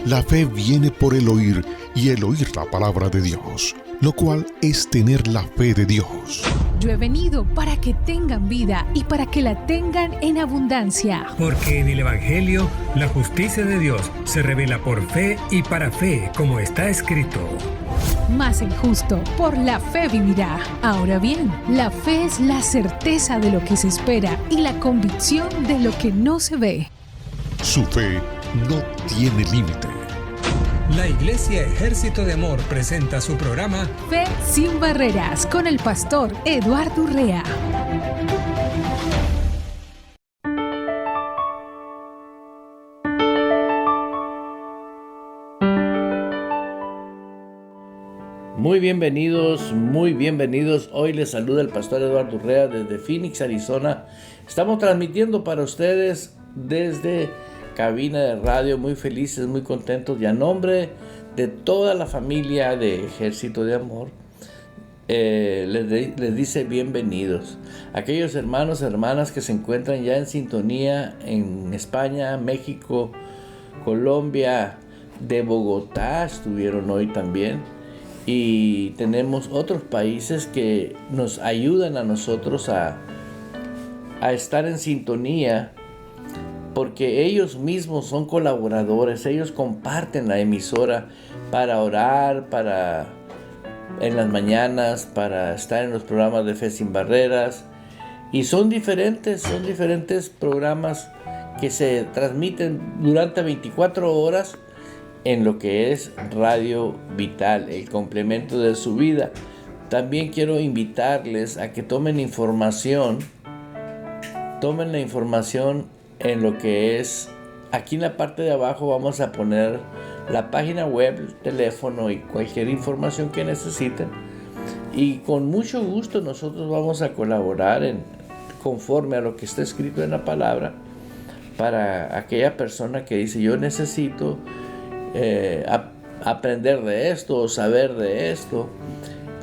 La fe viene por el oír y el oír la palabra de Dios, lo cual es tener la fe de Dios. Yo he venido para que tengan vida y para que la tengan en abundancia. Porque en el Evangelio la justicia de Dios se revela por fe y para fe, como está escrito. Mas el justo por la fe vivirá. Ahora bien, la fe es la certeza de lo que se espera y la convicción de lo que no se ve. Su fe no tiene límite. La Iglesia Ejército de Amor presenta su programa Fe sin Barreras con el pastor Eduardo Urrea. Muy bienvenidos. Hoy les saluda el pastor Eduardo Urrea desde Phoenix, Arizona. Estamos transmitiendo para ustedes desde cabina de radio, muy felices, muy contentos, y a nombre de toda la familia de Ejército de Amor, les dice bienvenidos. Aquellos hermanos, hermanas que se encuentran ya en sintonía en España, México, Colombia, de Bogotá, estuvieron hoy también. Y tenemos otros países que nos ayudan a nosotros a estar en sintonía, porque ellos mismos son colaboradores, ellos comparten la emisora para orar, en las mañanas, para estar en los programas de Fe Sin Barreras. Y son diferentes programas que se transmiten durante 24 horas en lo que es Radio Vital, el complemento de su vida. También quiero invitarles a que tomen la información en lo que es, aquí en la parte de abajo vamos a poner la página web, el teléfono y cualquier información que necesiten, y con mucho gusto nosotros vamos a colaborar conforme a lo que está escrito en la palabra, para aquella persona que dice: yo necesito aprender de esto o saber de esto.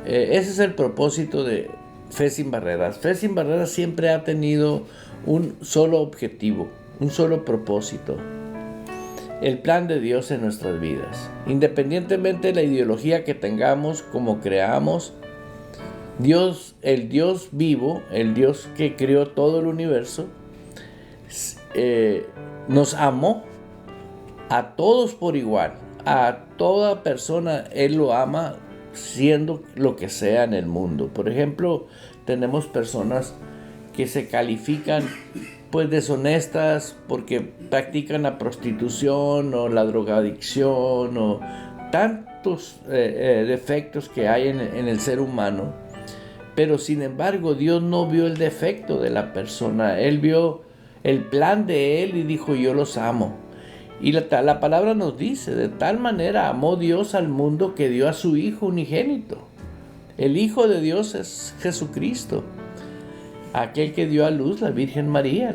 Ese es el propósito de Fe Sin Barreras. Fe Sin Barreras siempre ha tenido un solo objetivo, un solo propósito: el plan de Dios en nuestras vidas. Independientemente de la ideología que tengamos, como creamos, Dios, el Dios vivo, el Dios que creó todo el universo, nos amó a todos por igual. A toda persona Él lo ama, siendo lo que sea en el mundo. Por ejemplo, tenemos personas que se califican pues deshonestas porque practican la prostitución o la drogadicción o tantos defectos que hay en el ser humano. Pero sin embargo, Dios no vio el defecto de la persona. Él vio el plan de Él y dijo: yo los amo. Y la palabra nos dice: de tal manera amó Dios al mundo que dio a su Hijo unigénito. El Hijo de Dios es Jesucristo, aquel que dio a luz la Virgen María.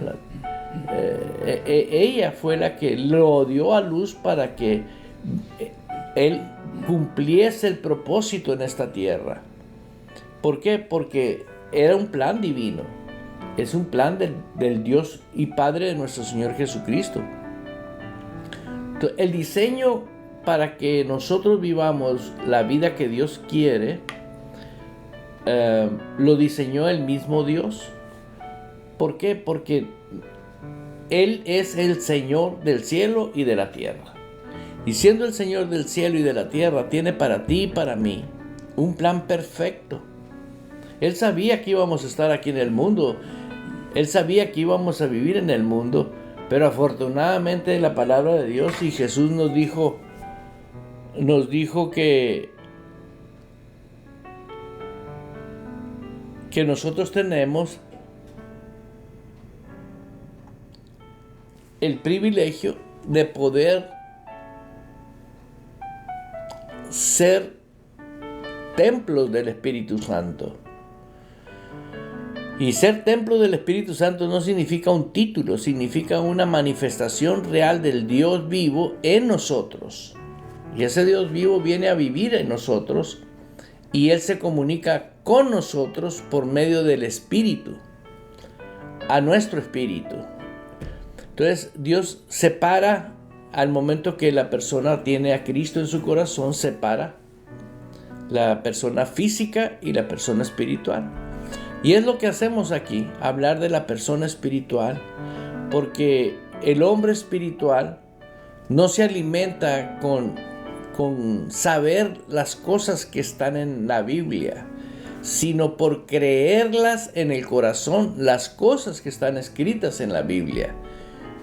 Ella fue la que lo dio a luz para que Él cumpliese el propósito en esta tierra. ¿Por qué? Porque era un plan divino. Es un plan del Dios y Padre de nuestro Señor Jesucristo. El diseño para que nosotros vivamos la vida que Dios quiere, lo diseñó el mismo Dios. ¿Por qué? Porque Él es el Señor del cielo y de la tierra. Y siendo el Señor del cielo y de la tierra, tiene para ti y para mí un plan perfecto. Él sabía que íbamos a estar aquí en el mundo. Él sabía que íbamos a vivir en el mundo. Pero afortunadamente la palabra de Dios y Jesús nos dijo que nosotros tenemos el privilegio de poder ser templos del Espíritu Santo. Y ser templo del Espíritu Santo no significa un título, significa una manifestación real del Dios vivo en nosotros. Y ese Dios vivo viene a vivir en nosotros y Él se comunica con nosotros por medio del Espíritu, a nuestro espíritu. Entonces Dios separa al momento que la persona tiene a Cristo en su corazón, separa la persona física y la persona espiritual. Y es lo que hacemos aquí, hablar de la persona espiritual, porque el hombre espiritual no se alimenta con saber las cosas que están en la Biblia, sino por creerlas en el corazón, las cosas que están escritas en la Biblia.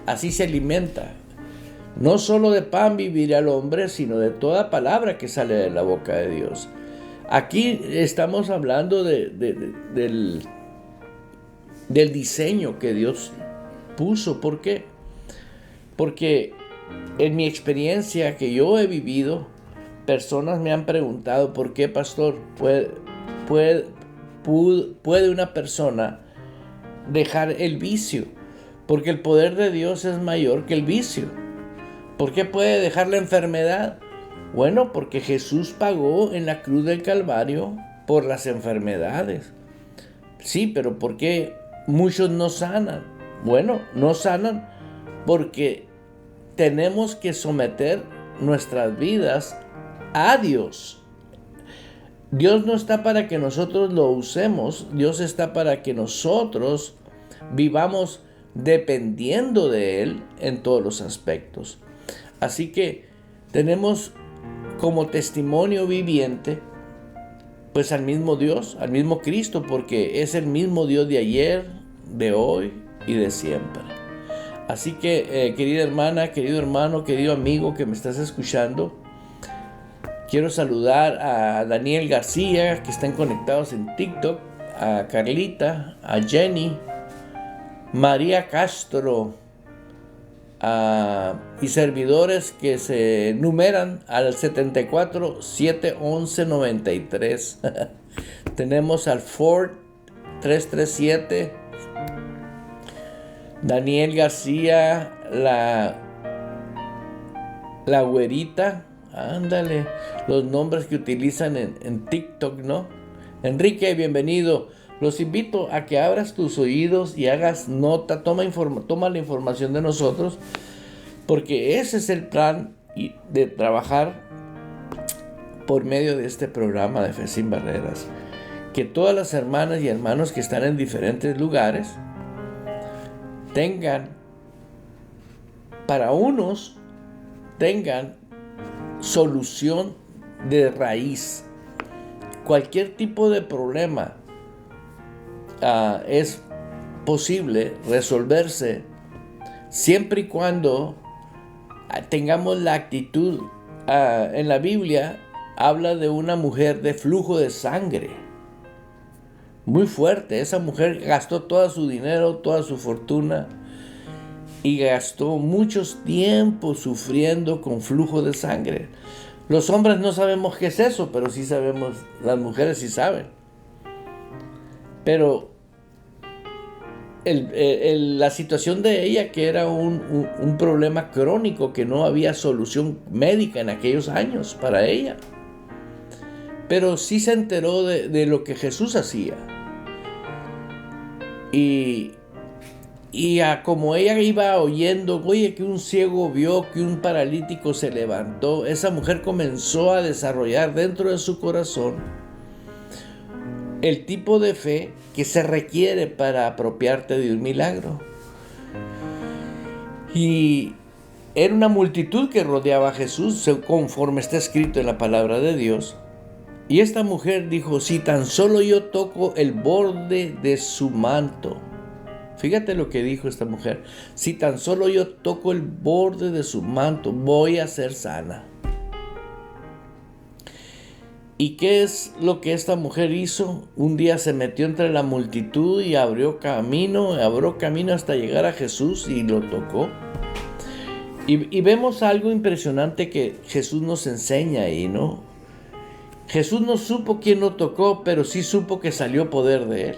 Así se alimenta. No solo de pan vivirá el hombre, sino de toda palabra que sale de la boca de Dios. Aquí estamos hablando del diseño que Dios puso. ¿Por qué? Porque en mi experiencia que yo he vivido, personas me han preguntado, ¿por qué, pastor, puede una persona dejar el vicio? Porque el poder de Dios es mayor que el vicio. ¿Por qué puede dejar la enfermedad? Bueno, porque Jesús pagó en la cruz del Calvario por las enfermedades. Sí, pero ¿por qué muchos no sanan? Bueno, no sanan porque tenemos que someter nuestras vidas a Dios. Dios no está para que nosotros lo usemos, Dios está para que nosotros vivamos dependiendo de Él en todos los aspectos. Así que tenemos como testimonio viviente pues al mismo Dios, al mismo Cristo, porque es el mismo Dios de ayer, de hoy y de siempre. Así que querida hermana, querido hermano, querido amigo que me estás escuchando, quiero saludar a Daniel García, que están conectados en TikTok, a Carlita, a Jenny, María Castro, y servidores que se numeran al 74 711 93. Tenemos al Ford 337, Daniel García, la güerita, ándale, los nombres que utilizan en TikTok, ¿no? Enrique, bienvenido. Los invito a que abras tus oídos y hagas nota, toma la información de nosotros, porque ese es el plan de trabajar por medio de este programa de Fe Sin Barreras. Que todas las hermanas y hermanos que están en diferentes lugares tengan solución de raíz. Cualquier tipo de problema es posible resolverse siempre y cuando tengamos la actitud. En la Biblia habla de una mujer de flujo de sangre muy fuerte. Esa mujer gastó todo su dinero, toda su fortuna, y gastó muchos tiempos sufriendo con flujo de sangre. Los hombres no sabemos qué es eso, pero sí sabemos, las mujeres sí saben. Pero la situación de ella, que era un problema crónico, que no había solución médica en aquellos años para ella, pero sí se enteró de lo que Jesús hacía. Y como ella iba oyendo, oye, que un ciego vio, que un paralítico se levantó, esa mujer comenzó a desarrollar dentro de su corazón el tipo de fe que se requiere para apropiarte de un milagro. Y era una multitud que rodeaba a Jesús, conforme está escrito en la palabra de Dios. Y esta mujer dijo, si tan solo yo toco el borde de su manto. Fíjate lo que dijo esta mujer. Si tan solo yo toco el borde de su manto, voy a ser sana. ¿Y qué es lo que esta mujer hizo? Un día se metió entre la multitud y abrió camino hasta llegar a Jesús y lo tocó. Y vemos algo impresionante que Jesús nos enseña ahí, ¿no? Jesús no supo quién lo tocó, pero sí supo que salió poder de él.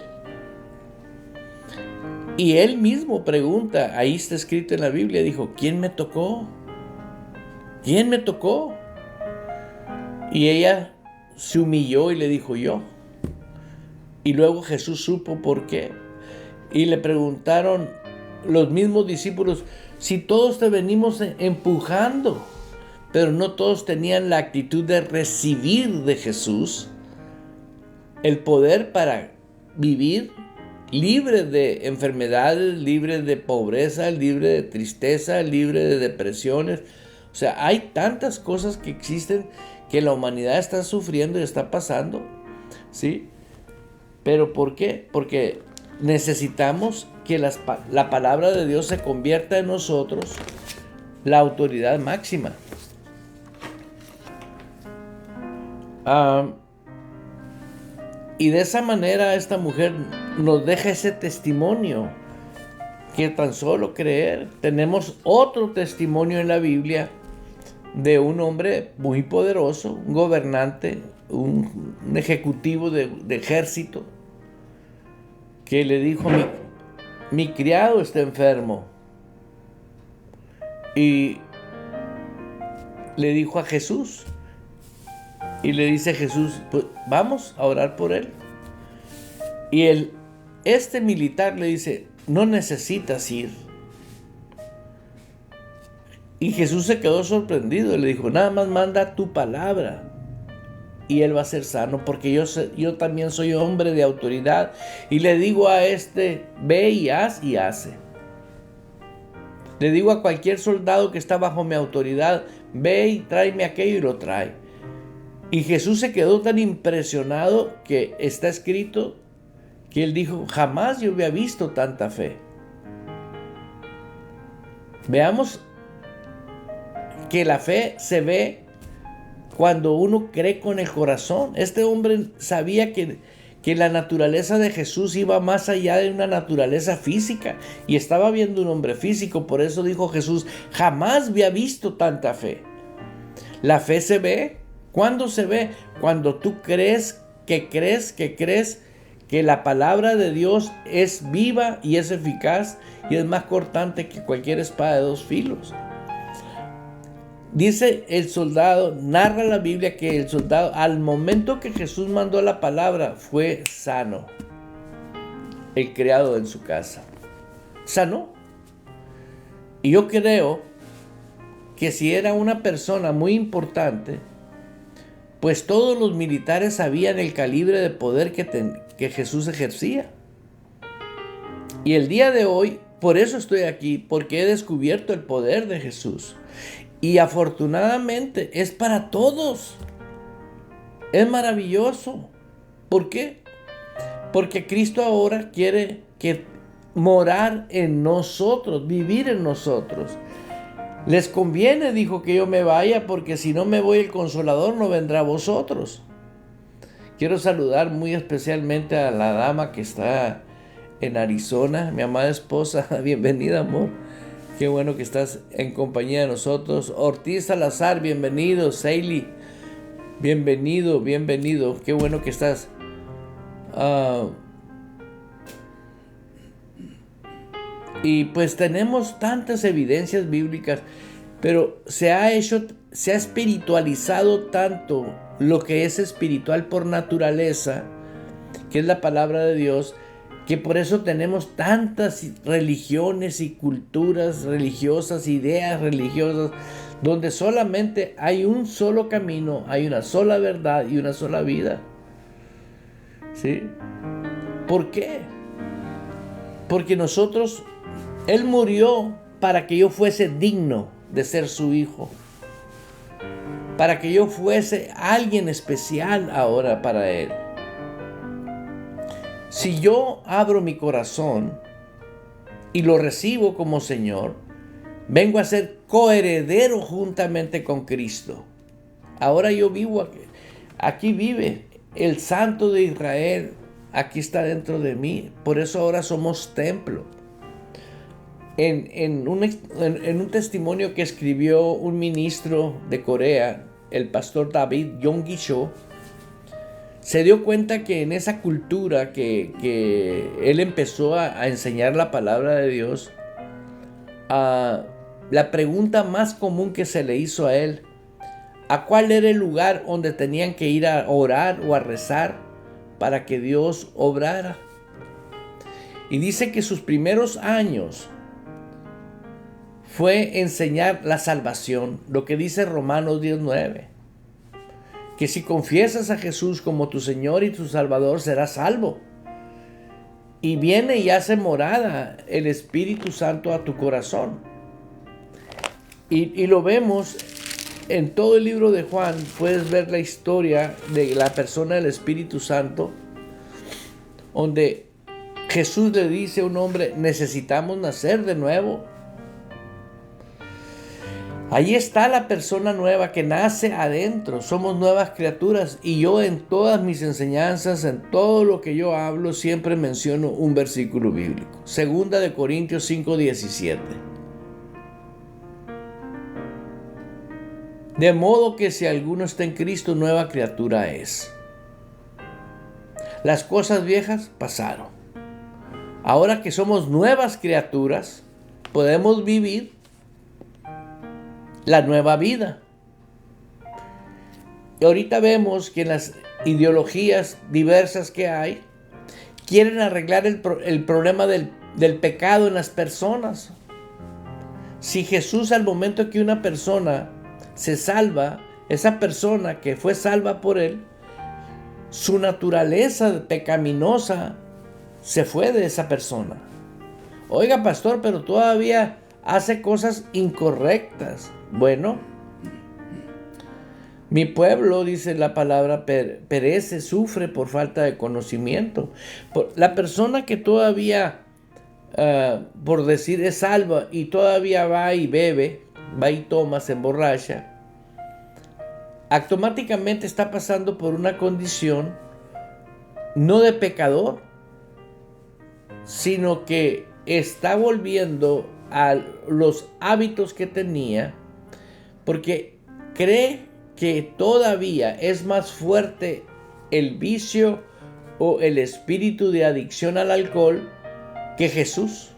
Y él mismo pregunta, ahí está escrito en la Biblia, dijo, ¿quién me tocó? ¿Quién me tocó? Y ella se humilló y le dijo, yo. Y luego Jesús supo por qué. Y le preguntaron los mismos discípulos, Si todos te venimos empujando, pero no todos tenían la actitud de recibir de Jesús el poder para vivir libre de enfermedades, libre de pobreza, libre de tristeza, libre de depresiones. O sea, hay tantas cosas que existen que la humanidad está sufriendo y está pasando, ¿sí? ¿Pero por qué? Porque necesitamos que la palabra de Dios se convierta en nosotros la autoridad máxima. Y de esa manera esta mujer nos deja ese testimonio que tan solo creer. Tenemos otro testimonio en la Biblia de un hombre muy poderoso, un gobernante, un ejecutivo de ejército, que le dijo: mi criado está enfermo. Y le dijo a Jesús, y le dice Jesús: pues vamos a orar por él. Y este militar le dice: no necesitas ir. Y Jesús se quedó sorprendido y le dijo: nada más manda tu palabra y él va a ser sano, porque yo también soy hombre de autoridad y le digo a ve y haz, y hace. Le digo a cualquier soldado que está bajo mi autoridad: ve y tráeme aquello, y lo trae. Y Jesús se quedó tan impresionado que está escrito que él dijo: jamás yo había visto tanta fe. Veamos que la fe se ve cuando uno cree con el corazón. Este hombre sabía que la naturaleza de Jesús iba más allá de una naturaleza física, y estaba viendo un hombre físico. Por eso dijo Jesús: jamás había visto tanta fe. La fe se ve. ¿Cuándo se ve? Cuando tú crees que la palabra de Dios es viva y es eficaz y es más cortante que cualquier espada de dos filos. Dice el soldado, narra la Biblia que el soldado, al momento que Jesús mandó la palabra, fue sano. El criado en su casa. Sanó. Y yo creo que si era una persona muy importante, pues todos los militares sabían el calibre de poder que Jesús ejercía. Y el día de hoy, por eso estoy aquí, porque he descubierto el poder de Jesús. Y afortunadamente es para todos. Es maravilloso. ¿Por qué? Porque Cristo ahora quiere morar en nosotros, vivir en nosotros. Les conviene, dijo, que yo me vaya, porque si no me voy, el Consolador no vendrá a vosotros. Quiero saludar muy especialmente a la dama que está en Arizona, mi amada esposa. Bienvenida, amor. Qué bueno que estás en compañía de nosotros. Ortiz Salazar, bienvenido. Seili, bienvenido. Qué bueno que estás. Y pues tenemos tantas evidencias bíblicas, pero se ha espiritualizado tanto lo que es espiritual por naturaleza, que es la palabra de Dios, que por eso tenemos tantas religiones y culturas religiosas, ideas religiosas, donde solamente hay un solo camino, hay una sola verdad y una sola vida. ¿Sí? ¿Por qué? Porque Él murió para que yo fuese digno de ser su hijo, para que yo fuese alguien especial ahora para Él. Si yo abro mi corazón y lo recibo como Señor, vengo a ser coheredero juntamente con Cristo. Ahora yo vivo aquí vive el Santo de Israel, aquí está dentro de mí. Por eso ahora somos templo. En un testimonio que escribió un ministro de Corea, el pastor David Yonggi-cho, se dio cuenta que en esa cultura que él empezó a enseñar la palabra de Dios, la pregunta más común que se le hizo a él: ¿a cuál era el lugar donde tenían que ir a orar o a rezar para que Dios obrara? Y dice que sus primeros años fue enseñar la salvación, lo que dice Romanos 10:9. Que si confiesas a Jesús como tu Señor y tu Salvador, serás salvo. Y viene y hace morada el Espíritu Santo a tu corazón. Y lo vemos en todo el libro de Juan. Puedes ver la historia de la persona del Espíritu Santo, donde Jesús le dice a un hombre: necesitamos nacer de nuevo. Ahí está la persona nueva que nace adentro. Somos nuevas criaturas. Y yo en todas mis enseñanzas, en todo lo que yo hablo, siempre menciono un versículo bíblico. 2 de Corintios 5:17. De modo que si alguno está en Cristo, nueva criatura es. Las cosas viejas pasaron. Ahora que somos nuevas criaturas, podemos vivir la nueva vida. Y ahorita vemos que en las ideologías diversas que hay, quieren arreglar el problema del pecado en las personas. Si Jesús, al momento que una persona se salva, esa persona que fue salva por Él, su naturaleza pecaminosa se fue de esa persona. Oiga, pastor, pero todavía hace cosas incorrectas. Bueno, mi pueblo, dice la palabra, perece, sufre por falta de conocimiento. La persona que todavía, por decir, es salva y todavía va y bebe, va y toma, se emborracha, automáticamente está pasando por una condición no de pecador, sino que está volviendo a los hábitos que tenía, porque cree que todavía es más fuerte el vicio o el espíritu de adicción al alcohol que Jesús.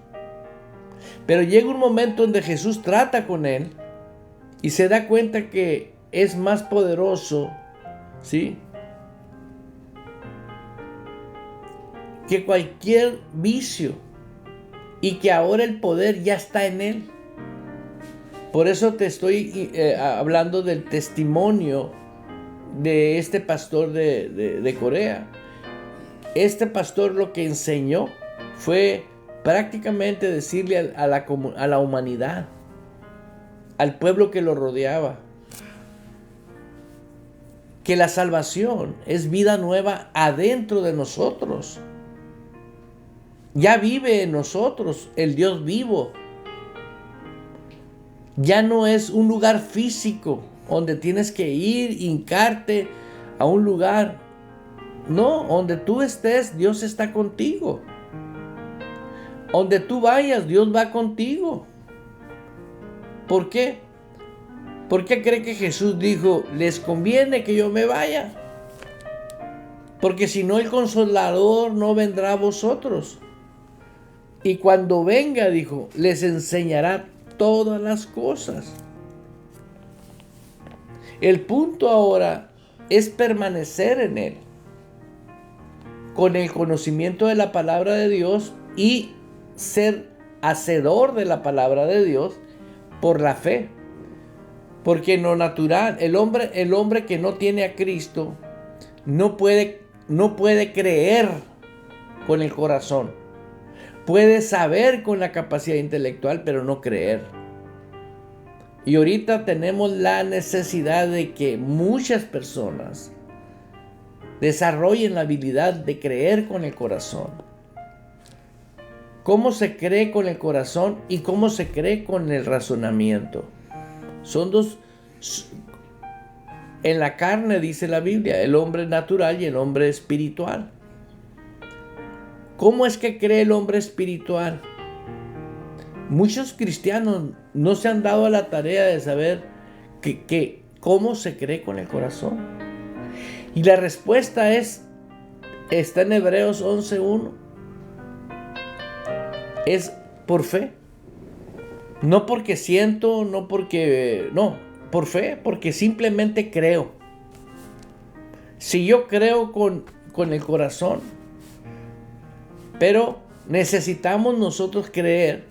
Pero llega un momento donde Jesús trata con él y se da cuenta que es más poderoso, ¿sí?, que cualquier vicio, y que ahora el poder ya está en él. Por eso te estoy hablando del testimonio de este pastor de Corea. Este pastor lo que enseñó fue prácticamente decirle a la humanidad, al pueblo que lo rodeaba, que la salvación es vida nueva adentro de nosotros. Ya vive en nosotros el Dios vivo. Ya no es un lugar físico donde tienes que ir, hincarte a un lugar. No, donde tú estés, Dios está contigo. Donde tú vayas, Dios va contigo. ¿Por qué? ¿Por qué cree que Jesús dijo, les conviene que yo me vaya? Porque si no, el Consolador no vendrá a vosotros. Y cuando venga, dijo, les enseñará todas las cosas. El punto ahora es permanecer en Él, con el conocimiento de la palabra de Dios y ser hacedor de la palabra de Dios por la fe. Porque en lo natural, el hombre que no tiene a Cristo no puede creer con el corazón. Puede saber con la capacidad intelectual, pero no creer. Y ahorita tenemos la necesidad de que muchas personas desarrollen la habilidad de creer con el corazón. ¿Cómo se cree con el corazón y cómo se cree con el razonamiento? Son dos. En la carne dice la Biblia, el hombre natural y el hombre espiritual. ¿Cómo es que cree el hombre espiritual? Muchos cristianos no se han dado a la tarea de saber cómo se cree con el corazón. Y la respuesta está en Hebreos 11:1. Es por fe. No porque siento, no, por fe, porque simplemente creo. Si yo creo con el corazón, pero necesitamos nosotros creer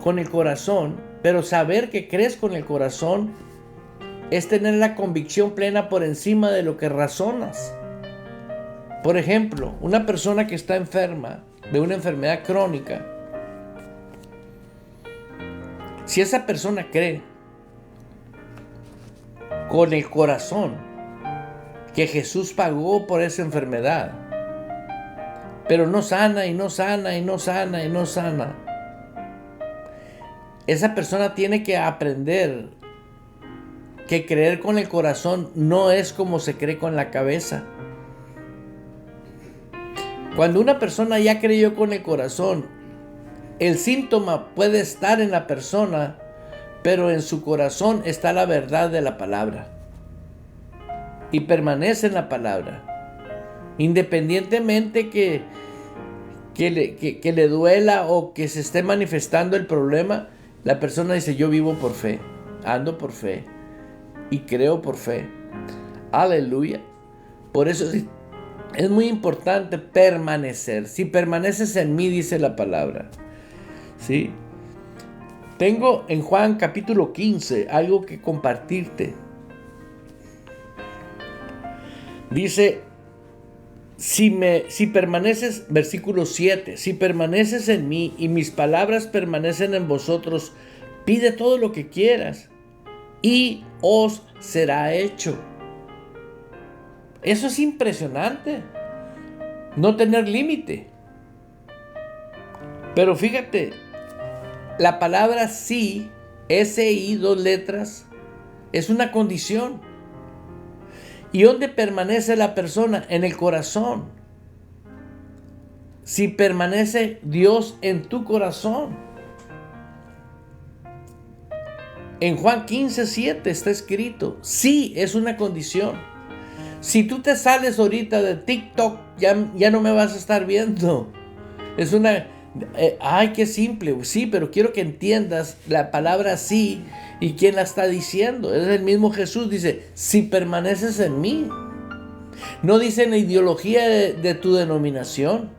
con el corazón, pero saber que crees con el corazón es tener la convicción plena por encima de lo que razonas. Por ejemplo, una persona que está enferma de una enfermedad crónica, si esa persona cree con el corazón que Jesús pagó por esa enfermedad, pero no sana y no sana y no sana y no sana, esa persona tiene que aprender que creer con el corazón no es como se cree con la cabeza. Cuando una persona ya creyó con el corazón, el síntoma puede estar en la persona, pero en su corazón está la verdad de la palabra. Y permanece en la palabra. Independientemente que le duela o que se esté manifestando el problema, la persona dice: yo vivo por fe, ando por fe y creo por fe. Aleluya. Por eso es muy importante permanecer. Si permaneces en mí, dice la palabra. ¿Sí? Tengo en Juan capítulo 15 algo que compartirte. Dice, si permaneces, versículo 7, si permaneces en mí y mis palabras permanecen en vosotros, pide todo lo que quieras y os será hecho. Eso es impresionante. No tener límite. Pero fíjate, la palabra sí, S-I, 2 letras, es una condición. ¿Y dónde permanece la persona? En el corazón. Si permanece Dios en tu corazón. En Juan 15:7 está escrito, sí, es una condición. Si tú te sales ahorita de TikTok, ya no me vas a estar viendo. Es una... ay, qué simple. Sí, pero quiero que entiendas la palabra sí y quién la está diciendo. Es el mismo Jesús. Dice, si permaneces en mí. No dice en la ideología de tu denominación.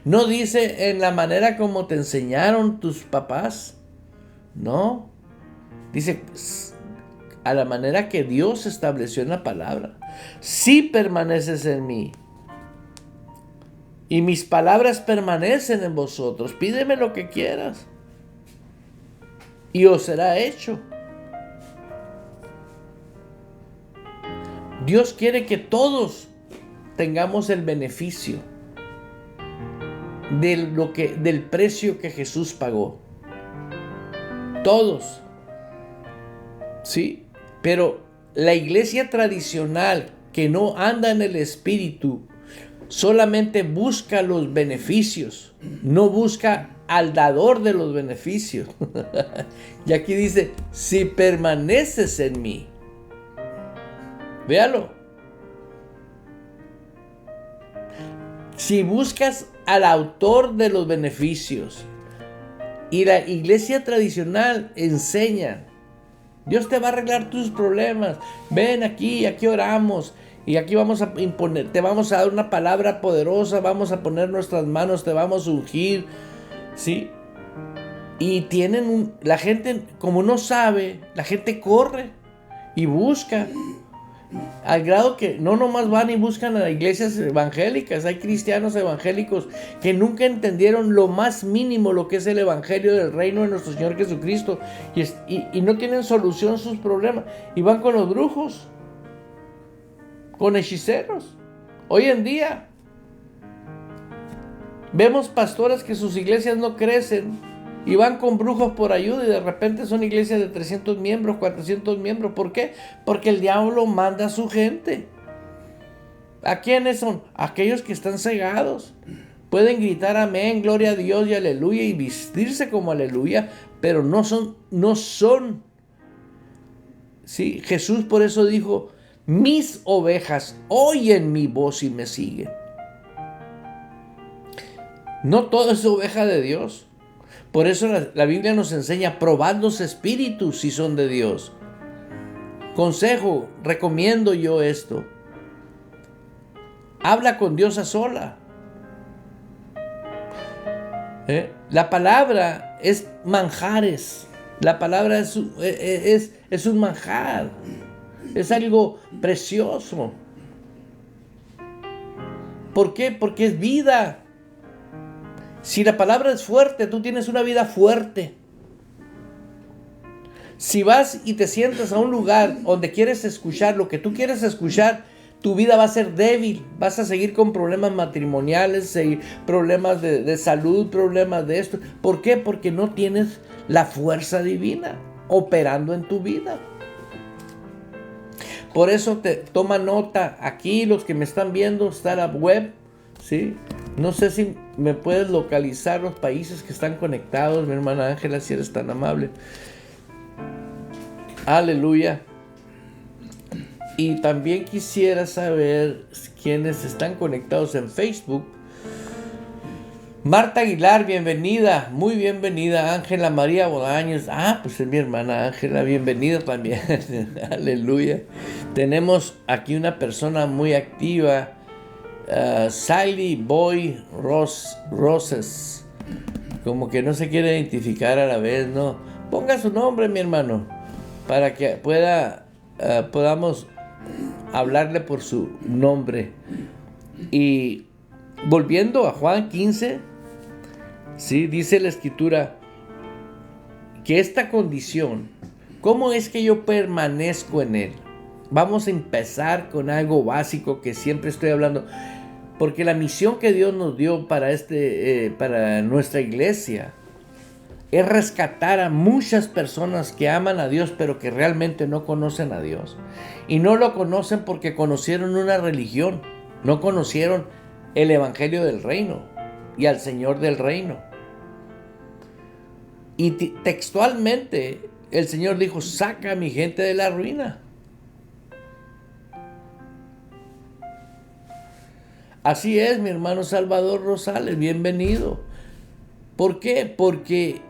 No dice en la manera como te enseñaron tus papás. No. Dice a la manera que Dios estableció en la palabra. Si permaneces en mí y mis palabras permanecen en vosotros, pídeme lo que quieras y os será hecho. Dios quiere que todos tengamos el beneficio del precio que Jesús pagó. Todos. Sí, pero la iglesia tradicional que no anda en el Espíritu solamente busca los beneficios, no busca al dador de los beneficios. Y aquí dice, si permaneces en mí. Véalo. Si buscas al autor de los beneficios, y la iglesia tradicional enseña, Dios te va a arreglar tus problemas. Ven aquí oramos. Y aquí vamos a imponer, te vamos a dar una palabra poderosa, vamos a poner nuestras manos, te vamos a ungir. ¿Sí? Y la gente, como no sabe, la gente corre y busca. Al grado que no nomás van y buscan a las iglesias evangélicas. Hay cristianos evangélicos que nunca entendieron lo más mínimo lo que es el evangelio del reino de nuestro Señor Jesucristo. Y no tienen solución a sus problemas. Y van con los brujos, con hechiceros. Hoy en día vemos pastores que sus iglesias no crecen y van con brujos por ayuda y de repente son iglesias de 300 miembros, 400 miembros. ¿Por qué? Porque el diablo manda a su gente. ¿A quiénes son? Aquellos que están cegados. Pueden gritar amén, gloria a Dios y aleluya y vestirse como aleluya, pero no son. Sí, Jesús por eso dijo, mis ovejas oyen mi voz y me siguen. No todo es oveja de Dios. Por eso la Biblia nos enseña, probad los espíritus si son de Dios. Consejo, recomiendo yo esto. Habla con Dios a sola. La palabra es manjares. La palabra es un manjar. Es algo precioso. ¿Por qué? Porque es vida. Si la palabra es fuerte, tú tienes una vida fuerte. Si vas y te sientas a un lugar donde quieres escuchar lo que tú quieres escuchar, tu vida va a ser débil. Vas a seguir con problemas matrimoniales, problemas de salud, problemas de esto. ¿Por qué? Porque no tienes la fuerza divina operando en tu vida. Por eso te toma nota aquí, los que me están viendo, Startup Web, ¿sí? No sé si me puedes localizar los países que están conectados, mi hermana Ángela, si eres tan amable. Aleluya. Y también quisiera saber quiénes están conectados en Facebook. Marta Aguilar, bienvenida, muy bienvenida. Ángela María Bodaños, pues es mi hermana Ángela, bienvenida también. Aleluya. Tenemos aquí una persona muy activa, Sally Boy Roses, como que no se quiere identificar a la vez, ¿no? Ponga su nombre, mi hermano, para que podamos hablarle por su nombre. Y volviendo a Juan 15, ¿sí? Dice la Escritura que esta condición, ¿cómo es que yo permanezco en Él? Vamos a empezar con algo básico que siempre estoy hablando, porque la misión que Dios nos dio para nuestra iglesia es rescatar a muchas personas que aman a Dios, pero que realmente no conocen a Dios. Y no lo conocen porque conocieron una religión, no conocieron el Evangelio del Reino y al Señor del Reino. Y textualmente el Señor dijo: saca a mi gente de la ruina. Así es, mi hermano Salvador Rosales, bienvenido. ¿Por qué? Porque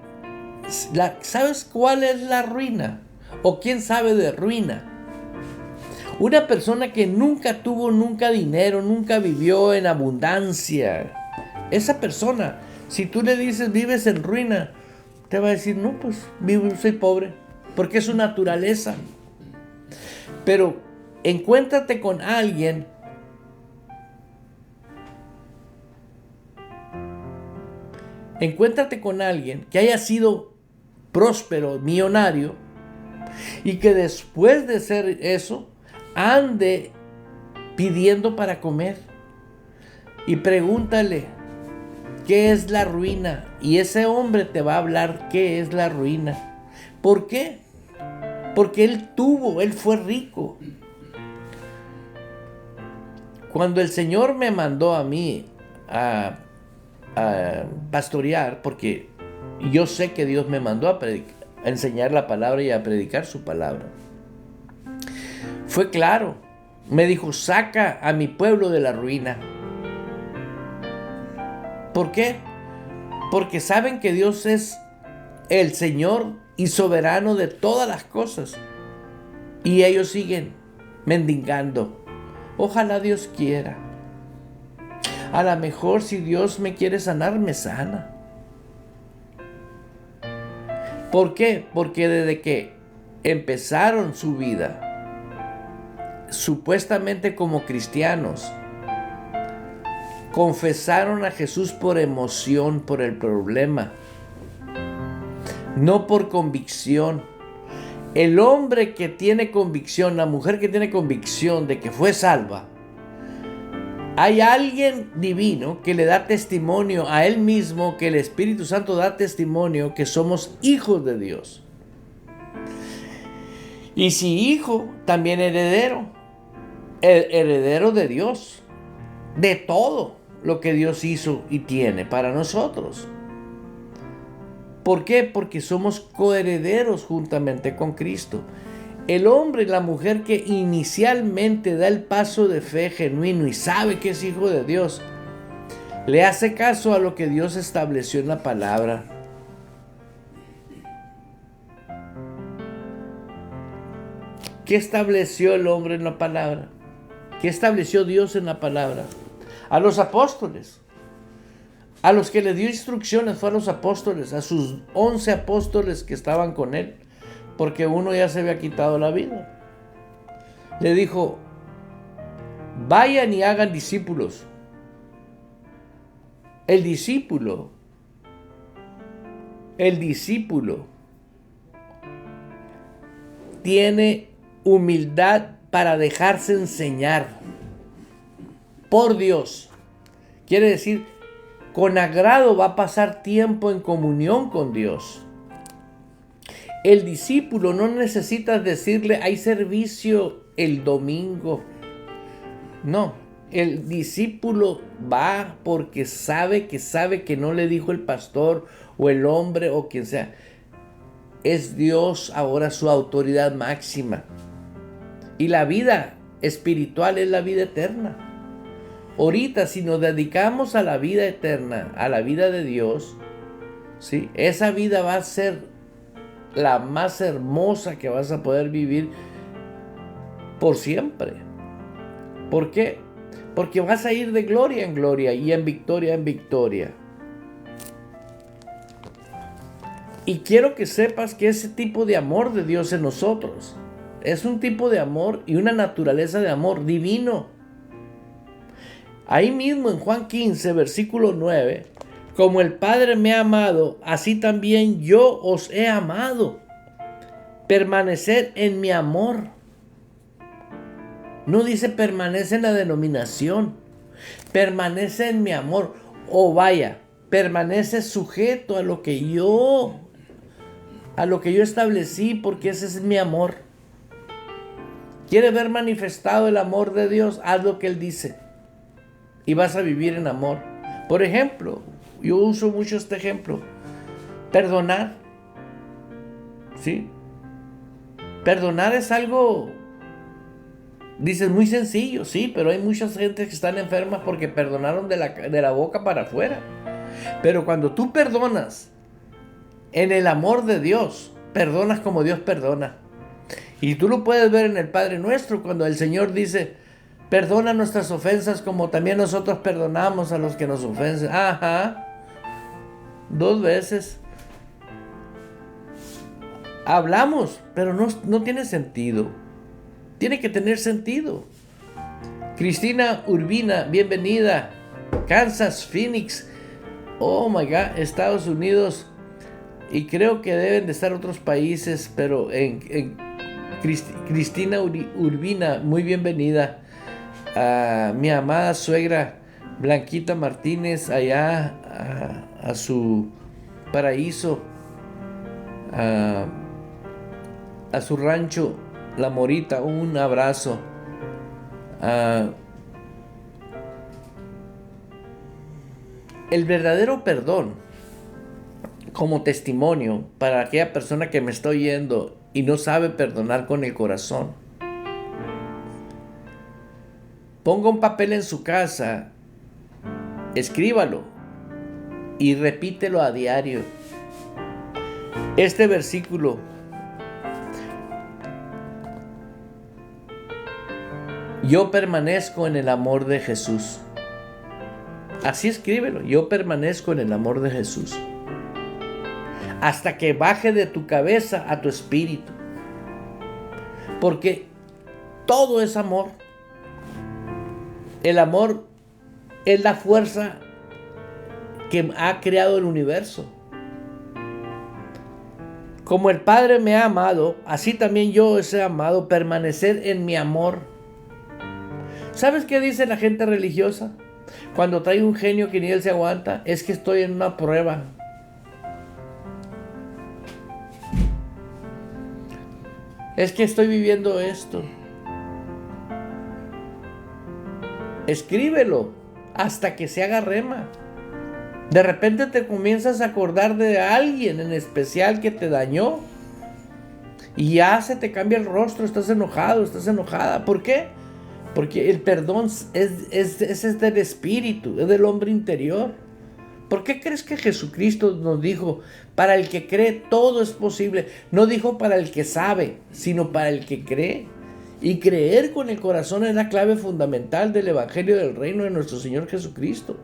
¿sabes cuál es la ruina? ¿O quién sabe de ruina? Una persona que nunca tuvo dinero, nunca vivió en abundancia. Esa persona, si tú le dices vives en ruina, te va a decir: no, pues soy pobre, porque es su naturaleza. Pero encuéntrate con alguien que haya sido próspero, millonario, y que después de ser eso ande pidiendo para comer. Y pregúntale qué es la ruina, y ese hombre te va a hablar qué es la ruina. ¿Por qué? Porque él fue rico. Cuando el Señor me mandó a mí a pastorear, porque yo sé que Dios me mandó a enseñar la palabra y a predicar su palabra, fue claro. Me dijo: saca a mi pueblo de la ruina. ¿Por qué? Porque saben que Dios es el Señor y soberano de todas las cosas, y ellos siguen mendigando. Ojalá Dios quiera. A lo mejor si Dios me quiere sanar, me sana. ¿Por qué? Porque desde que empezaron su vida, supuestamente como cristianos, confesaron a Jesús por emoción, por el problema, no por convicción. El hombre que tiene convicción, la mujer que tiene convicción de que fue salva, hay alguien divino que le da testimonio a él mismo, que el Espíritu Santo da testimonio que somos hijos de Dios. Y si hijo, también heredero. Heredero de Dios, de todo lo que Dios hizo y tiene para nosotros. ¿Por qué? Porque somos coherederos juntamente con Cristo. El hombre y la mujer que inicialmente da el paso de fe genuino y sabe que es hijo de Dios, le hace caso a lo que Dios estableció en la palabra. ¿Qué estableció el hombre en la palabra? ¿Qué estableció Dios en la palabra? A los apóstoles. A los que le dio instrucciones fue a los apóstoles, a sus 11 apóstoles que estaban con él, porque uno ya se había quitado la vida. Le dijo, vayan y hagan discípulos. El discípulo tiene humildad para dejarse enseñar por Dios. Quiere decir, con agrado va a pasar tiempo en comunión con Dios. El discípulo no necesita decirle, hay servicio el domingo. No, el discípulo va porque sabe que no le dijo el pastor o el hombre o quien sea. Es Dios ahora su autoridad máxima. Y la vida espiritual es la vida eterna. Ahorita, si nos dedicamos a la vida eterna, a la vida de Dios, ¿sí? Esa vida va a ser la más hermosa que vas a poder vivir por siempre. ¿Por qué? Porque vas a ir de gloria en gloria y en victoria. Y quiero que sepas que ese tipo de amor de Dios en nosotros es un tipo de amor y una naturaleza de amor divino. Ahí mismo en Juan 15, versículo 9, como el Padre me ha amado, así también yo os he amado. Permanecer en mi amor. No dice permanece en la denominación, permanece en mi amor. O vaya, permanece sujeto a lo que yo establecí, porque ese es mi amor. ¿Quieres ver manifestado el amor de Dios? Haz lo que Él dice y vas a vivir en amor. Por ejemplo, yo uso mucho este ejemplo, perdonar. ¿Sí? Perdonar es algo, dices, muy sencillo, sí, pero hay muchas gente que están enfermas porque perdonaron de la boca para afuera. Pero cuando tú perdonas en el amor de Dios, perdonas como Dios perdona. Y tú lo puedes ver en el Padre Nuestro, cuando el Señor dice, perdona nuestras ofensas como también nosotros perdonamos a los que nos ofenden. Ajá, 2 veces. Hablamos, pero no tiene sentido. Tiene que tener sentido. Cristina Urbina, bienvenida. Kansas, Phoenix. Oh my God, Estados Unidos. Y creo que deben de estar otros países, pero Cristina Urbina, muy bienvenida. A mi amada suegra Blanquita Martínez, allá a su paraíso, a su rancho La Morita, un abrazo. El verdadero perdón, como testimonio para aquella persona que me está oyendo y no sabe perdonar con el corazón, ponga un papel en su casa, escríbalo y repítelo a diario. Este versículo: yo permanezco en el amor de Jesús. Así escríbelo: yo permanezco en el amor de Jesús. Hasta que baje de tu cabeza a tu espíritu. Porque todo es amor. El amor es la fuerza que ha creado el universo. Como el Padre me ha amado, así también yo os he amado. Permanecer en mi amor. ¿Sabes qué dice la gente religiosa? Cuando trae un genio que ni él se aguanta, es que estoy en una prueba. Es que estoy viviendo esto. Escríbelo hasta que se haga rema. De repente te comienzas a acordar de alguien en especial que te dañó y ya se te cambia el rostro, estás enojado, estás enojada. ¿Por qué? Porque el perdón es del espíritu, es del hombre interior. ¿Por qué crees que Jesucristo nos dijo, para el que cree todo es posible? No dijo para el que sabe, sino para el que cree. Y creer con el corazón es la clave fundamental del Evangelio del Reino de nuestro Señor Jesucristo.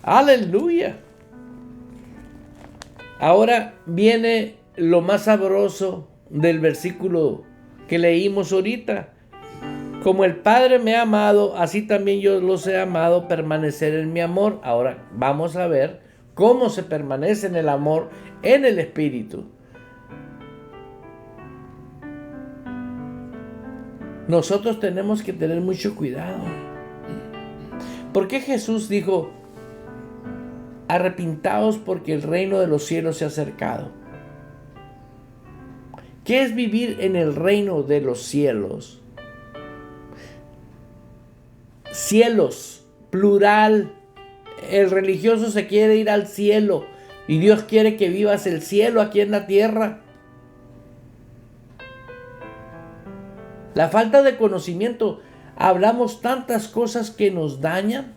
Aleluya. Ahora viene lo más sabroso del versículo que leímos ahorita. Como el Padre me ha amado, así también yo los he amado, permanecer en mi amor. Ahora vamos a ver cómo se permanece en el amor, en el Espíritu. Nosotros tenemos que tener mucho cuidado. ¿Por qué Jesús dijo, arrepintaos porque el reino de los cielos se ha acercado? ¿Qué es vivir en el reino de los cielos? Cielos, plural. El religioso se quiere ir al cielo y Dios quiere que vivas el cielo aquí en la tierra. La falta de conocimiento, hablamos tantas cosas que nos dañan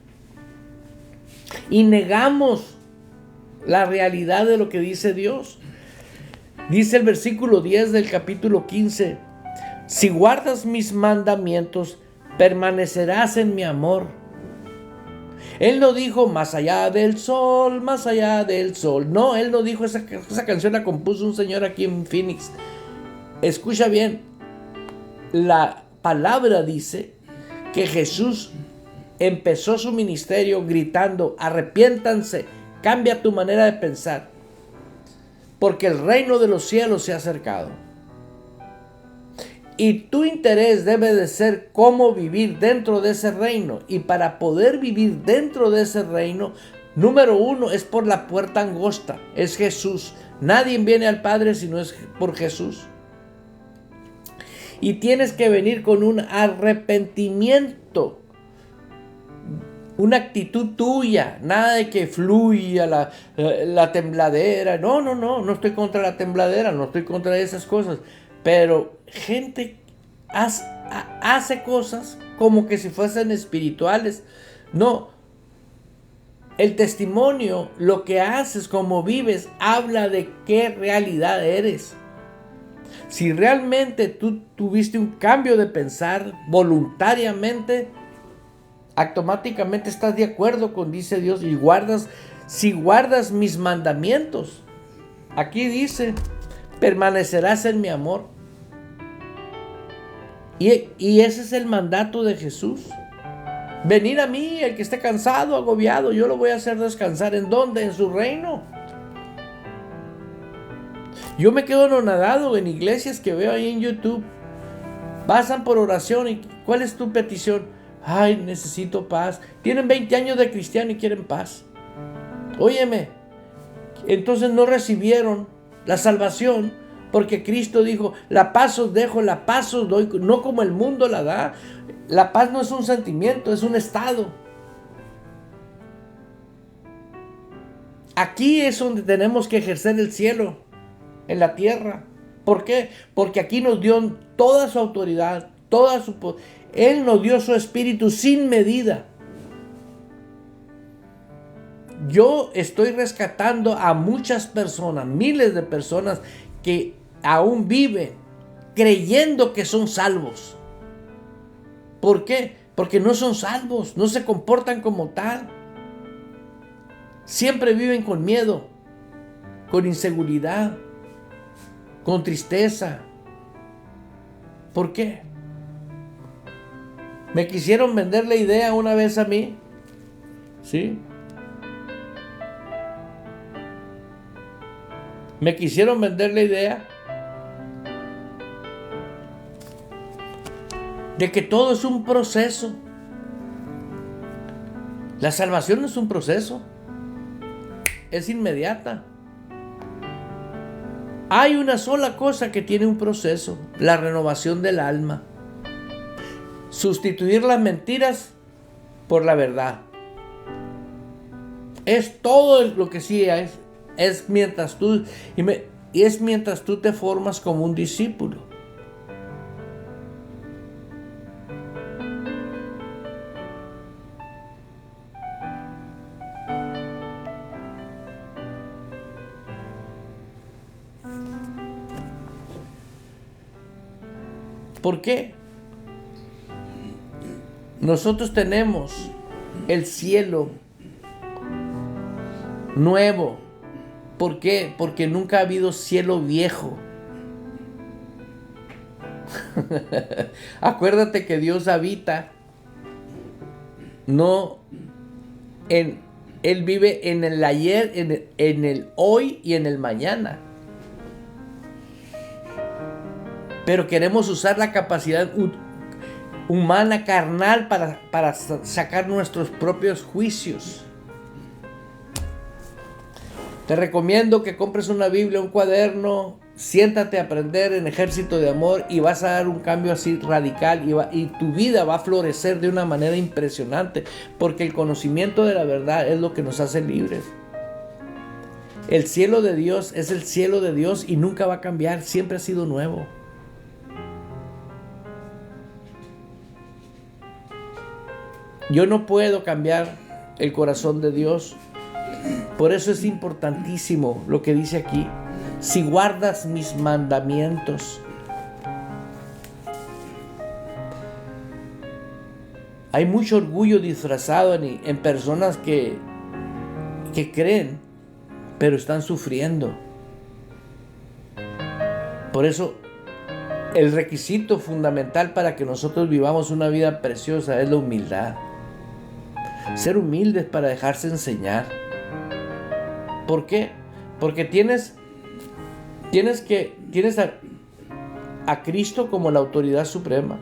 y negamos la realidad de lo que dice Dios. Dice el versículo 10 del capítulo 15, si guardas mis mandamientos, permanecerás en mi amor. Él no dijo más allá del sol, más allá del sol. No, él no dijo, esa canción la compuso un señor aquí en Phoenix. Escucha bien, la palabra dice que Jesús empezó su ministerio gritando, arrepiéntanse, cambia tu manera de pensar, porque el reino de los cielos se ha acercado. Y tu interés debe de ser cómo vivir dentro de ese reino. Y para poder vivir dentro de ese reino, número uno es por la puerta angosta, es Jesús. Nadie viene al Padre si no es por Jesús. Y tienes que venir con un arrepentimiento, una actitud tuya, nada de que fluya la tembladera. No estoy contra la tembladera, no estoy contra esas cosas. Pero gente hace cosas como que si fuesen espirituales. No, el testimonio, lo que haces, cómo vives, habla de qué realidad eres. Si realmente tú tuviste un cambio de pensar voluntariamente, automáticamente estás de acuerdo con, dice Dios, y si guardas mis mandamientos. Aquí dice, permanecerás en mi amor. Y ese es el mandato de Jesús. Venid a mí, el que esté cansado, agobiado, yo lo voy a hacer descansar. ¿En dónde? En su reino. Yo me quedo anonadado en iglesias que veo ahí en YouTube. Pasan por oración y ¿cuál es tu petición? Ay, necesito paz. Tienen 20 años de cristiano y quieren paz. Óyeme, entonces no recibieron la salvación, porque Cristo dijo, la paz os dejo, la paz os doy, no como el mundo la da. La paz no es un sentimiento, es un estado. Aquí es donde tenemos que ejercer el cielo, en la tierra. ¿Por qué? Porque aquí nos dio toda su autoridad, Él nos dio su espíritu sin medida. Yo estoy rescatando a muchas personas, miles de personas que aún viven creyendo que son salvos. ¿Por qué? Porque no son salvos, no se comportan como tal. Siempre viven con miedo, con inseguridad, con tristeza. ¿Por qué? Me quisieron vender la idea una vez a mí, ¿sí? Me quisieron vender la idea de que todo es un proceso. La salvación no es un proceso, es inmediata. Hay una sola cosa que tiene un proceso: la renovación del alma. Sustituir las mentiras por la verdad. Es todo lo que sí es mientras tú te formas como un discípulo. ¿Por qué? Nosotros tenemos el cielo nuevo. ¿Por qué? Porque nunca ha habido cielo viejo. Acuérdate que Dios habita, Él vive en el ayer, en el hoy y en el mañana. Pero queremos usar la capacidad humana, carnal, para sacar nuestros propios juicios. Te recomiendo que compres una Biblia, un cuaderno, siéntate a aprender en Ejército de Amor y vas a dar un cambio así radical y tu vida va a florecer de una manera impresionante, porque el conocimiento de la verdad es lo que nos hace libres. El cielo de Dios es el cielo de Dios y nunca va a cambiar, siempre ha sido nuevo. Yo no puedo cambiar el corazón de Dios. Por eso es importantísimo lo que dice aquí. Si guardas mis mandamientos. Hay mucho orgullo disfrazado en personas que creen, pero están sufriendo. Por eso, el requisito fundamental para que nosotros vivamos una vida preciosa es la humildad. Ser humildes para dejarse enseñar. ¿Por qué? Porque tienes a Cristo como la autoridad suprema.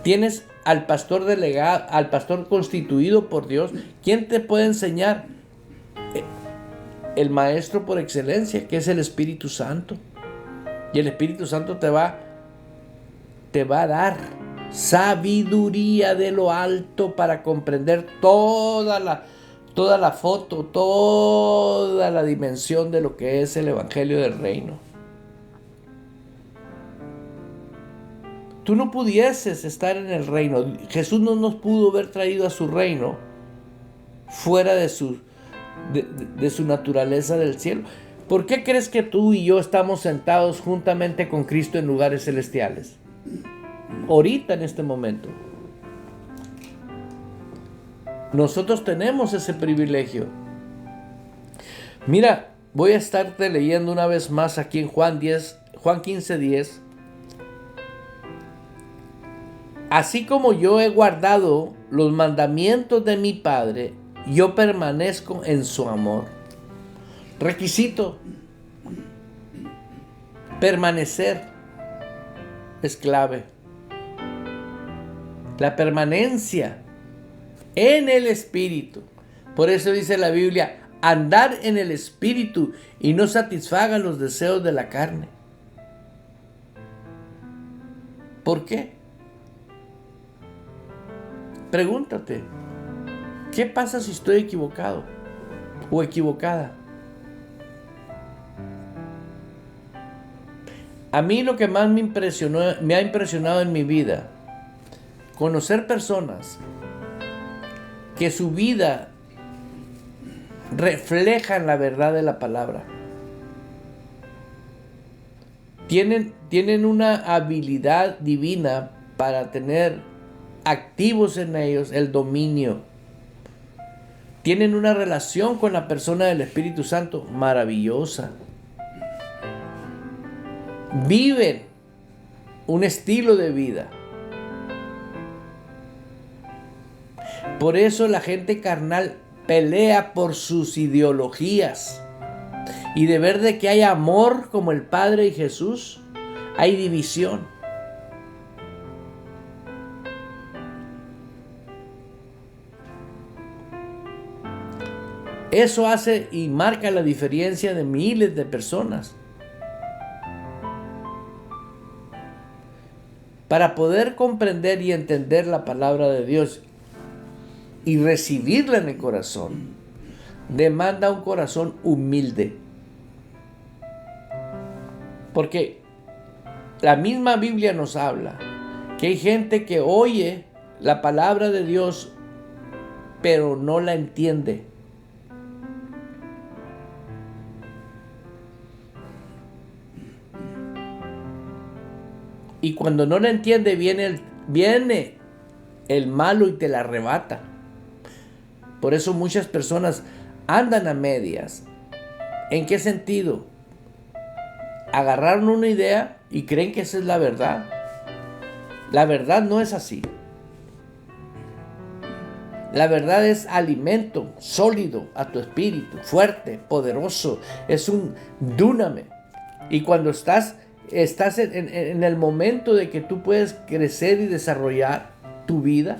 Tienes al pastor delegado, al pastor constituido por Dios. ¿Quién te puede enseñar? El maestro por excelencia, que es el Espíritu Santo. Y el Espíritu Santo te va a dar sabiduría de lo alto para comprender toda la foto, toda la dimensión de lo que es el Evangelio del Reino. Tú no pudieses estar en el reino. Jesús no nos pudo haber traído a su reino fuera de su naturaleza del cielo. ¿Por qué crees que tú y yo estamos sentados juntamente con Cristo en lugares celestiales? Ahorita, en este momento. Nosotros tenemos ese privilegio. Mira, voy a estarte leyendo una vez más aquí en Juan 15:10. Así como yo he guardado los mandamientos de mi Padre, yo permanezco en su amor. Requisito: permanecer es clave. La permanencia en el Espíritu. Por eso dice la Biblia: andar en el Espíritu y no satisfagan los deseos de la carne. ¿Por qué? Pregúntate, ¿qué pasa si estoy equivocado o equivocada? A mí lo que más me ha impresionado en mi vida, conocer personas que su vida refleja la verdad de la palabra. Tienen una habilidad divina para tener activos en ellos el dominio. Tienen una relación con la persona del Espíritu Santo maravillosa. Viven un estilo de vida. Por eso la gente carnal pelea por sus ideologías. Y de ver de que hay amor como el Padre y Jesús, hay división. Eso hace y marca la diferencia de miles de personas. Para poder comprender y entender la palabra de Dios y recibirla en el corazón, demanda un corazón humilde. Porque la misma Biblia nos habla que hay gente que oye la palabra de Dios, pero no la entiende. Y cuando no la entiende, viene el malo y te la arrebata. Por eso muchas personas andan a medias. ¿En qué sentido? Agarraron una idea y creen que esa es la verdad. La verdad no es así. La verdad es alimento sólido a tu espíritu, fuerte, poderoso. Es un dúname. Y cuando estás en el momento de que tú puedes crecer y desarrollar tu vida,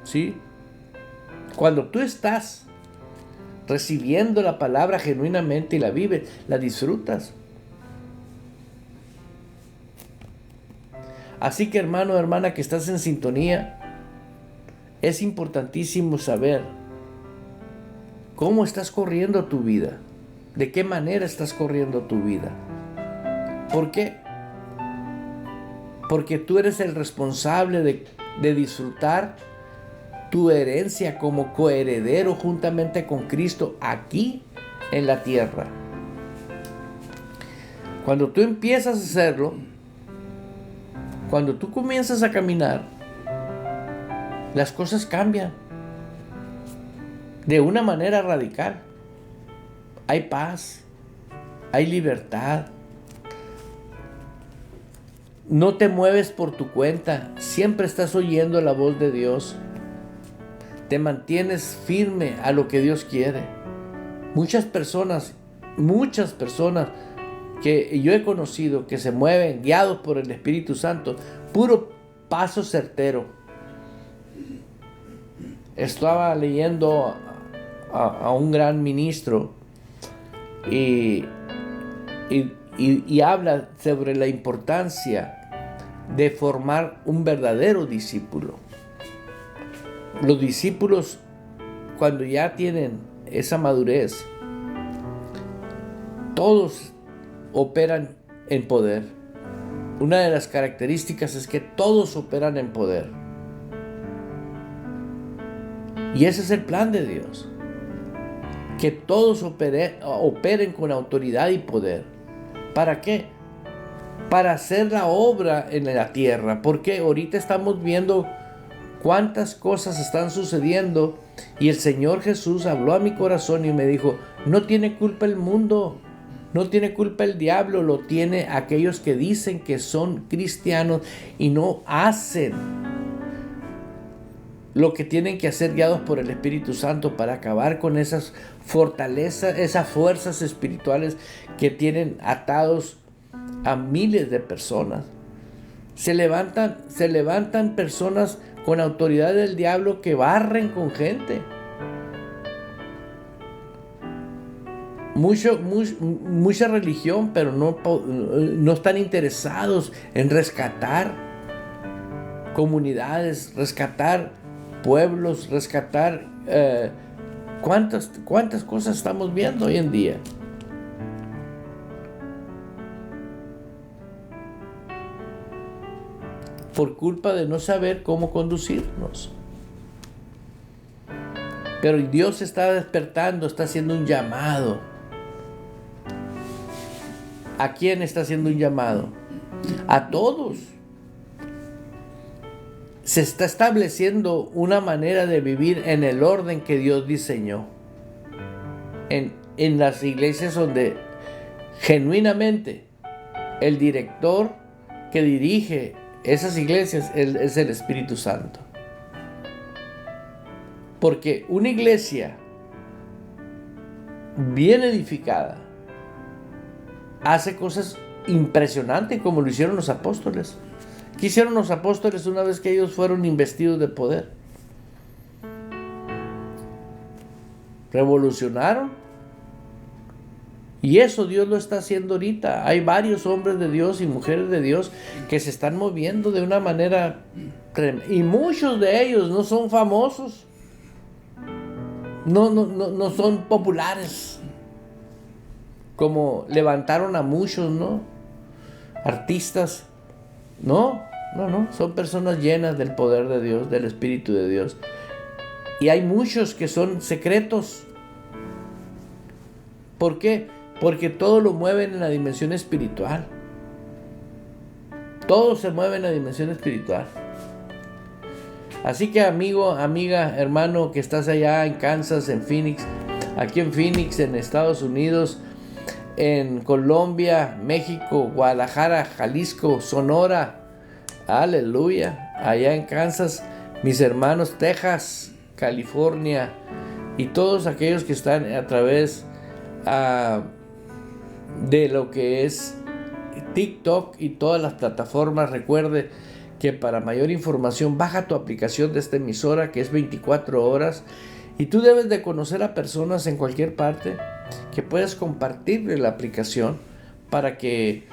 ¿sí? Cuando tú estás recibiendo la palabra genuinamente y la vives, la disfrutas. Así que hermano, hermana, que estás en sintonía, es importantísimo saber cómo estás corriendo tu vida, de qué manera estás corriendo tu vida. ¿Por qué? Porque tú eres el responsable de disfrutar tu herencia como coheredero juntamente con Cristo aquí en la tierra. Cuando tú empiezas a hacerlo, cuando tú comienzas a caminar, las cosas cambian de una manera radical. Hay paz, hay libertad. No te mueves por tu cuenta, siempre estás oyendo la voz de Dios. Te mantienes firme a lo que Dios quiere. Muchas personas que yo he conocido que se mueven guiados por el Espíritu Santo, puro paso certero. Estaba leyendo a un gran ministro y habla sobre la importancia de formar un verdadero discípulo. Los discípulos, cuando ya tienen esa madurez, todos operan en poder. Una de las características es que todos operan en poder. Y ese es el plan de Dios. Que todos operen con autoridad y poder. ¿Para qué? Para hacer la obra en la tierra. Porque ahorita estamos viendo cuántas cosas están sucediendo. Y el Señor Jesús habló a mi corazón y me dijo, no tiene culpa el mundo. No tiene culpa el diablo, lo tiene aquellos que dicen que son cristianos y no hacen lo que tienen que hacer guiados por el Espíritu Santo para acabar con esas fortalezas, esas fuerzas espirituales que tienen atados a miles de personas. Se levantan personas con autoridad del diablo que barren con gente. Mucha religión, pero no están interesados en rescatar comunidades, rescatar pueblos, rescatar cuántas cosas estamos viendo hoy en día. Por culpa de no saber cómo conducirnos. Pero Dios está despertando, está haciendo un llamado. ¿A quién está haciendo un llamado? A todos. Se está estableciendo una manera de vivir en el orden que Dios diseñó. En las iglesias donde genuinamente el director que dirige esas iglesias es el Espíritu Santo. Porque una iglesia bien edificada hace cosas impresionantes como lo hicieron los apóstoles. ¿Qué hicieron los apóstoles una vez que ellos fueron investidos de poder? Revolucionaron. Y eso Dios lo está haciendo ahorita. Hay varios hombres de Dios y mujeres de Dios que se están moviendo de una manera tremenda. Y muchos de ellos no son famosos. No son populares. Como levantaron a muchos, ¿no? Artistas. No. Son personas llenas del poder de Dios, del Espíritu de Dios. Y hay muchos que son secretos. ¿Por qué? Porque todo lo mueven en la dimensión espiritual. Todo se mueve en la dimensión espiritual. Así que amigo, amiga, hermano que estás allá en Kansas, en Phoenix, aquí en Phoenix, en Estados Unidos, en Colombia, México, Guadalajara, Jalisco, Sonora, aleluya, allá en Kansas, mis hermanos, Texas, California y todos aquellos que están a través de lo que es TikTok y todas las plataformas. Recuerde que para mayor información baja tu aplicación de esta emisora, que es 24 horas, y tú debes de conocer a personas en cualquier parte que puedas compartirle la aplicación para que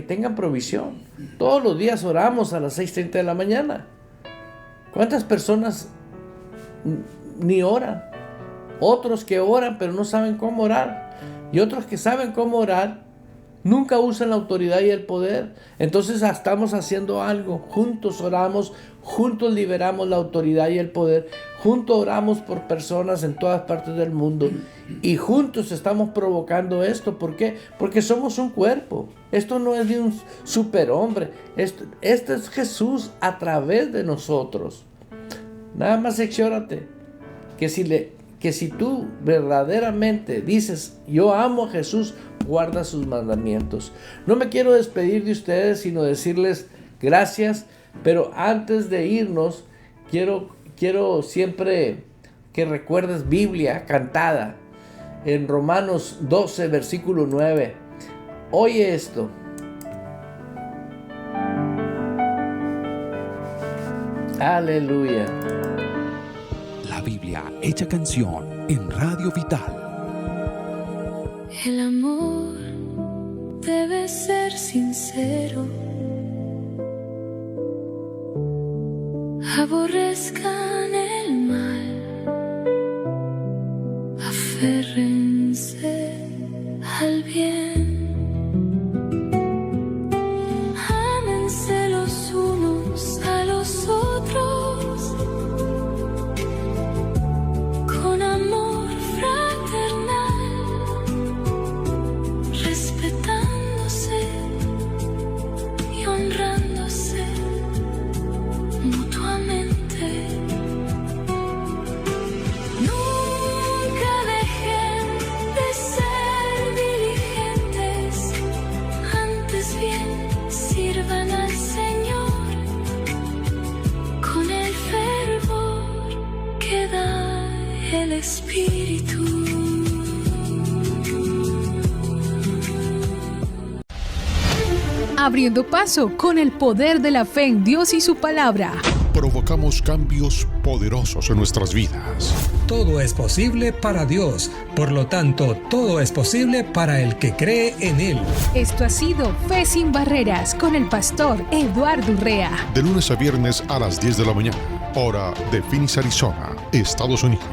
tengan provisión. Todos los días oramos a las 6:30 de la mañana. ¿Cuántas personas ni oran? Otros que oran pero no saben cómo orar, y otros que saben cómo orar nunca usan la autoridad y el poder. Entonces estamos haciendo algo. Juntos oramos, juntos liberamos la autoridad y el poder, juntos oramos por personas en todas partes del mundo y juntos estamos provocando esto. ¿Por qué? Porque somos un cuerpo. Esto no es de un superhombre. Esto es Jesús a través de nosotros. Nada más exhórtate que si tú verdaderamente dices yo amo a Jesús, guarda sus mandamientos. No me quiero despedir de ustedes, sino decirles gracias, pero antes de irnos quiero siempre que recuerdes Biblia cantada en Romanos 12 versículo 9. Oye esto. Aleluya. La Biblia hecha canción en Radio Vital. El amor debe ser sincero. Aborrezcan el mal, aférrense al bien. Ámense los unos a los otros con amor fraternal, respetándose y honrándose mutuamente. Nunca dejen de ser diligentes, antes bien sirvan al Señor con el fervor que da el Espíritu. Abriendo paso con el poder de la fe en Dios y su palabra. Provocamos cambios poderosos en nuestras vidas. Todo es posible para Dios, por lo tanto, todo es posible para el que cree en Él. Esto ha sido Fe Sin Barreras con el pastor Eduardo Urrea. De lunes a viernes a las 10 de la mañana, hora de Phoenix, Arizona, Estados Unidos.